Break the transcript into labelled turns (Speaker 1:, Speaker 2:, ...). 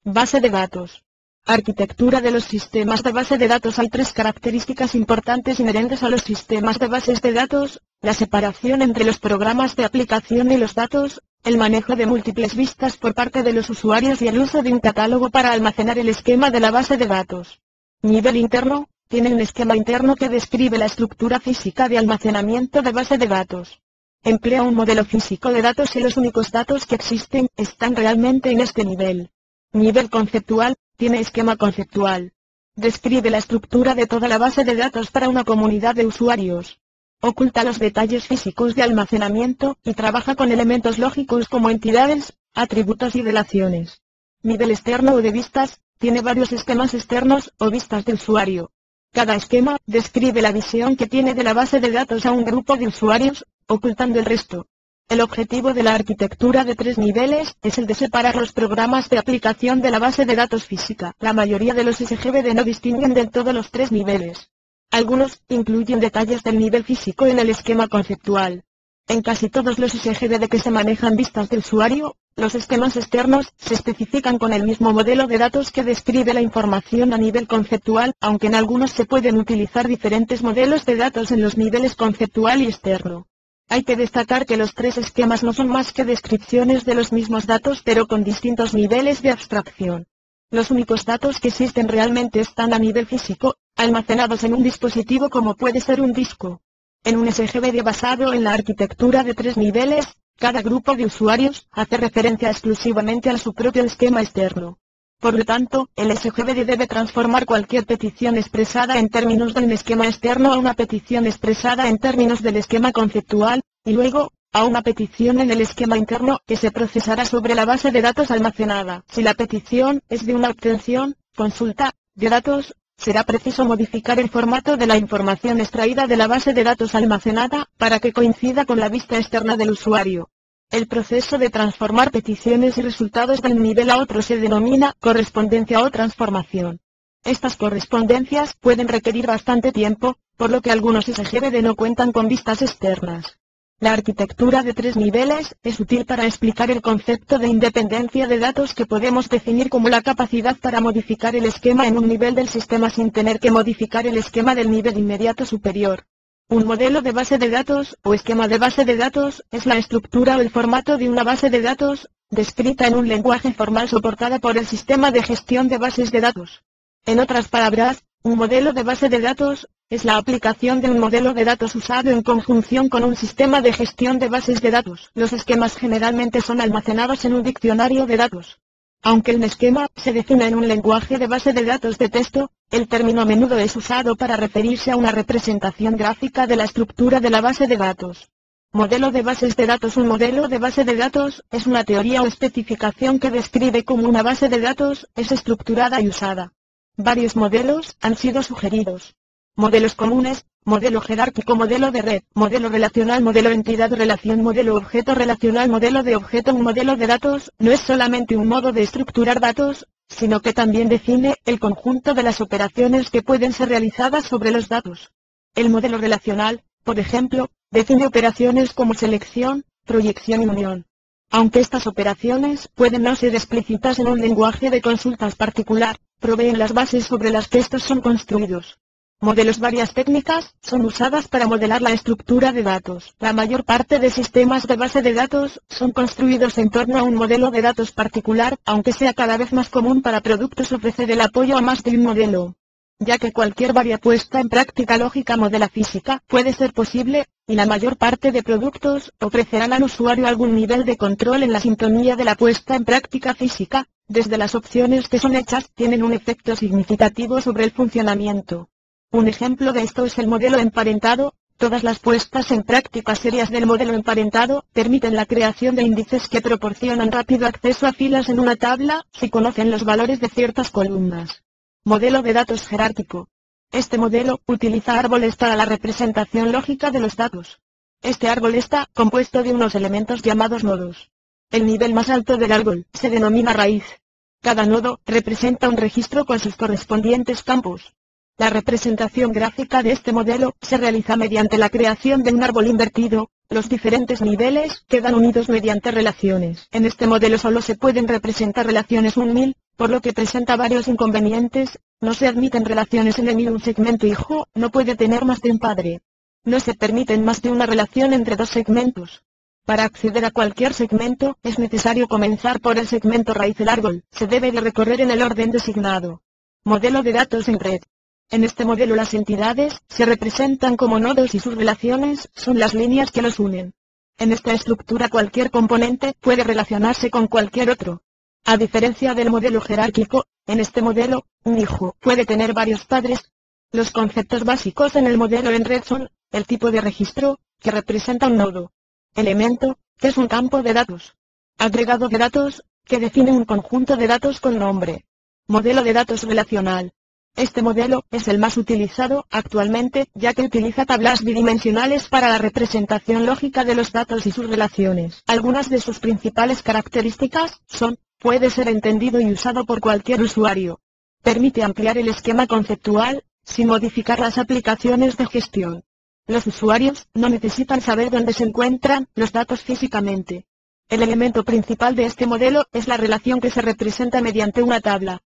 Speaker 1: Base de datos. Arquitectura de los sistemas de base de datos. Hay tres características importantes inherentes a los sistemas de bases de datos: la separación entre los programas de aplicación y los datos, el manejo de múltiples vistas por parte de los usuarios y el uso de un catálogo para almacenar el esquema de la base de datos. Nivel interno. Tiene un esquema interno que describe la estructura física de almacenamiento de base de datos. Emplea un modelo físico de datos y los únicos datos que existen están realmente en este nivel. Nivel conceptual. Tiene esquema conceptual. Describe la estructura de toda la base de datos para una comunidad de usuarios. Oculta los detalles físicos de almacenamiento y trabaja con elementos lógicos como entidades, atributos y relaciones. Nivel externo o de vistas. Tiene varios esquemas externos o vistas de usuario. Cada esquema describe la visión que tiene de la base de datos a un grupo de usuarios, ocultando el resto. El objetivo de la arquitectura de tres niveles es el de separar los programas de aplicación de la base de datos física. La mayoría de los SGBD no distinguen del todo los tres niveles. Algunos incluyen detalles del nivel físico en el esquema conceptual. En casi todos los SGBD que se manejan vistas de usuario, los esquemas externos se especifican con el mismo modelo de datos que describe la información a nivel conceptual, aunque en algunos se pueden utilizar diferentes modelos de datos en los niveles conceptual y externo. Hay que destacar que los tres esquemas no son más que descripciones de los mismos datos pero con distintos niveles de abstracción. Los únicos datos que existen realmente están a nivel físico, almacenados en un dispositivo como puede ser un disco. En un SGBD basado en la arquitectura de tres niveles, cada grupo de usuarios hace referencia exclusivamente a su propio esquema externo. Por lo tanto, el SGBD debe transformar cualquier petición expresada en términos de un esquema externo a una petición expresada en términos del esquema conceptual, y luego, a una petición en el esquema interno que se procesará sobre la base de datos almacenada. Si la petición es de una obtención, consulta, de datos, será preciso modificar el formato de la información extraída de la base de datos almacenada, para que coincida con la vista externa del usuario. El proceso de transformar peticiones y resultados de un nivel a otro se denomina correspondencia o transformación. Estas correspondencias pueden requerir bastante tiempo, por lo que algunos SGBD no cuentan con vistas externas. La arquitectura de tres niveles es útil para explicar el concepto de independencia de datos que podemos definir como la capacidad para modificar el esquema en un nivel del sistema sin tener que modificar el esquema del nivel inmediato superior. Un modelo de base de datos, o esquema de base de datos, es la estructura o el formato de una base de datos, descrita en un lenguaje formal soportada por el sistema de gestión de bases de datos. En otras palabras, un modelo de base de datos es la aplicación de un modelo de datos usado en conjunción con un sistema de gestión de bases de datos. Los esquemas generalmente son almacenados en un diccionario de datos. Aunque un esquema se define en un lenguaje de base de datos de texto, el término a menudo es usado para referirse a una representación gráfica de la estructura de la base de datos. Modelo de bases de datos. Un modelo de base de datos es una teoría o especificación que describe cómo una base de datos es estructurada y usada. Varios modelos han sido sugeridos. Modelos comunes, modelo jerárquico, modelo de red, modelo relacional, modelo entidad relación, modelo objeto relacional, modelo de objeto. Un modelo de datos no es solamente un modo de estructurar datos, sino que también define el conjunto de las operaciones que pueden ser realizadas sobre los datos. El modelo relacional, por ejemplo, define operaciones como selección, proyección y unión. Aunque estas operaciones pueden no ser explícitas en un lenguaje de consultas particular, proveen las bases sobre las que estos son construidos. Modelos. Varias técnicas son usadas para modelar la estructura de datos. La mayor parte de sistemas de base de datos son construidos en torno a un modelo de datos particular, aunque sea cada vez más común para productos ofrecer el apoyo a más de un modelo. Ya que cualquier varia puesta en práctica lógica modela física puede ser posible, y la mayor parte de productos ofrecerán al usuario algún nivel de control en la sintonía de la puesta en práctica física, desde las opciones que son hechas tienen un efecto significativo sobre el funcionamiento. Un ejemplo de esto es el modelo emparentado. Todas las puestas en práctica serias del modelo emparentado permiten la creación de índices que proporcionan rápido acceso a filas en una tabla, si conocen los valores de ciertas columnas. Modelo de datos jerárquico. Este modelo utiliza árboles para la representación lógica de los datos. Este árbol está compuesto de unos elementos llamados nodos. El nivel más alto del árbol se denomina raíz. Cada nodo representa un registro con sus correspondientes campos. La representación gráfica de este modelo se realiza mediante la creación de un árbol invertido, Los diferentes niveles quedan unidos mediante relaciones. En este modelo solo se pueden representar relaciones 1000, por lo que presenta varios inconvenientes. No se admiten relaciones en el un segmento hijo, no puede tener más de un padre. No se permiten más de una relación entre dos segmentos. Para acceder a cualquier segmento, es necesario comenzar por el segmento raíz del árbol. Se debe de recorrer en el orden designado. Modelo de datos en red. En este modelo las entidades se representan como nodos y sus relaciones son las líneas que los unen. En esta estructura cualquier componente puede relacionarse con cualquier otro. A diferencia del modelo jerárquico, en este modelo, un hijo puede tener varios padres. Los conceptos básicos en el modelo en red son: el tipo de registro, que representa un nodo; elemento, que es un campo de datos; agregado de datos, que define un conjunto de datos con nombre; modelo de datos relacional. Este modelo es el más utilizado actualmente, ya que utiliza tablas bidimensionales para la representación lógica de los datos y sus relaciones. Algunas de sus principales características son: puede ser entendido y usado por cualquier usuario; permite ampliar el esquema conceptual, sin modificar las aplicaciones de gestión. Los usuarios no necesitan saber dónde se encuentran los datos físicamente. El elemento principal de este modelo es la relación que se representa mediante una tabla.